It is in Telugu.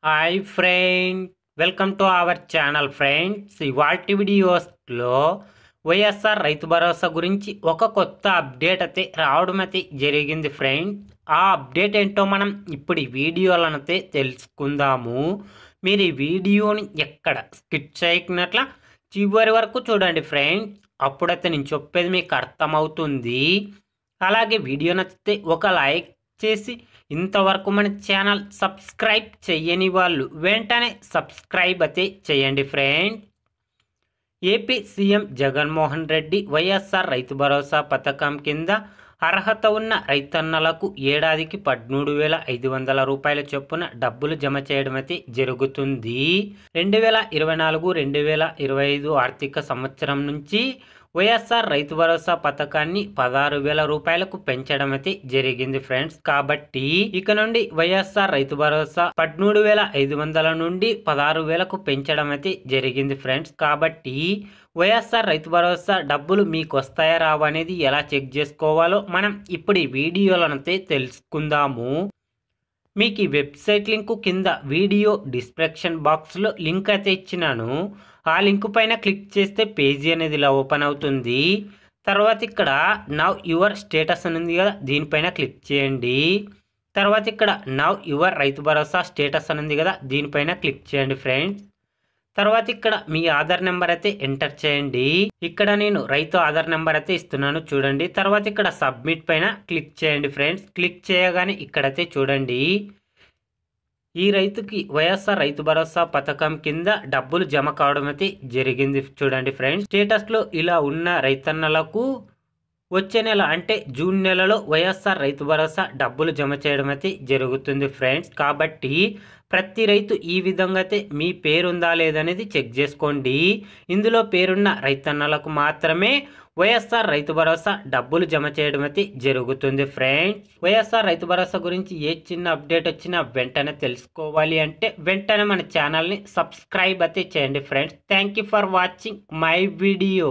Hi friend, welcome to our channel friends. ఇవాల్టి వీడియోస్లో వైఎస్ఆర్ రైతు భరోసా గురించి ఒక కొత్త అప్డేట్ అయితే రావడం అయితే జరిగింది ఫ్రెండ్స్. ఆ అప్డేట్ ఏంటో మనం ఇప్పుడు ఈ వీడియోలనైతే తెలుసుకుందాము. మీరు ఈ వీడియోని ఎక్కడ స్కిప్ చేయకున్నట్ల చివరి వరకు చూడండి ఫ్రెండ్స్. అప్పుడైతే నేను చెప్పేది మీకు అర్థమవుతుంది. అలాగే వీడియో నచ్చితే ఒక లైక్ చేసి ఇంతవరకు మన ఛానల్ సబ్స్క్రైబ్ చేయని వాళ్ళు వెంటనే సబ్స్క్రైబ్ అయితే చేయండి friend. AP CM Jaganmohan Reddy YSR Rythu Bharosa పథకం కింద అర్హత ఉన్న రైతన్నలకు ఏడాదికి 13,500 రూపాయల చొప్పున డబ్బులు జమ చేయడం అయితే జరుగుతుంది. 2024-2025 ఆర్థిక సంవత్సరం నుంచి వైఎస్ఆర్ రైతు భరోసా పథకాన్ని 16,000 రూపాయలకు పెంచడం అయితే జరిగింది ఫ్రెండ్స్. కాబట్టి ఇక నుండి వైఎస్ఆర్ రైతు భరోసా 13,500 నుండి 16,000కు పెంచడం అయితే జరిగింది ఫ్రెండ్స్. కాబట్టి వైఎస్ఆర్ రైతు భరోసా డబ్బులు మీకు వస్తాయా రావా అనేది ఎలా చెక్ చేసుకోవాలో మనం ఇప్పుడు ఈ వీడియోలనైతే తెలుసుకుందాము. మీకు ఈ వెబ్సైట్ లింకు కింద వీడియో డిస్క్రిప్షన్ బాక్స్లో లింక్ అయితే ఇచ్చినాను. ఆ లింక్ పైన క్లిక్ చేస్తే పేజీ అనేది ఇలా ఓపెన్ అవుతుంది. తర్వాత ఇక్కడ నవ్ యువర్ స్టేటస్ అని ఉంది కదా, దీనిపైన క్లిక్ చేయండి. తర్వాత ఇక్కడ now your Rythu Bharosa status అని ఉంది కదా, దీనిపైన క్లిక్ చేయండి ఫ్రెండ్స్. తర్వాత ఇక్కడ మీ ఆధార్ నెంబర్ అయితే ఎంటర్ చేయండి. ఇక్కడ నేను రైతు ఆధార్ నెంబర్ అయితే ఇస్తున్నాను చూడండి. తర్వాత ఇక్కడ సబ్మిట్ పైన క్లిక్ చేయండి ఫ్రెండ్స్. క్లిక్ చేయగానే ఇక్కడైతే చూడండి, ఈ రైతుకి వైఎస్ఆర్ రైతు భరోసా పథకం కింద డబ్బులు జమ కావడం అయితే జరిగింది చూడండి ఫ్రెండ్స్. స్టేటస్లో ఇలా ఉన్న రైతన్నలకు వచ్చే నెల అంటే జూన్ నెలలో వైఎస్ఆర్ రైతు భరోసా డబ్బులు జమ చేయడం అయితే జరుగుతుంది ఫ్రెండ్స్. కాబట్టి ప్రతి రైతు ఈ విధంగా అయితే మీ పేరుందా లేదనేది చెక్ చేసుకోండి. ఇందులో పేరున్న రైతన్నలకు మాత్రమే వైఎస్ఆర్ రైతు భరోసా డబ్బులు జమ చేయడం అయితే జరుగుతుంది ఫ్రెండ్స్. వైఎస్ఆర్ రైతు భరోసా గురించి ఏ చిన్న అప్డేట్ వచ్చినా వెంటనే తెలుసుకోవాలి అంటే వెంటనే మన ఛానల్ని సబ్స్క్రైబ్ అయితే చేయండి friends. Thank you for watching my video.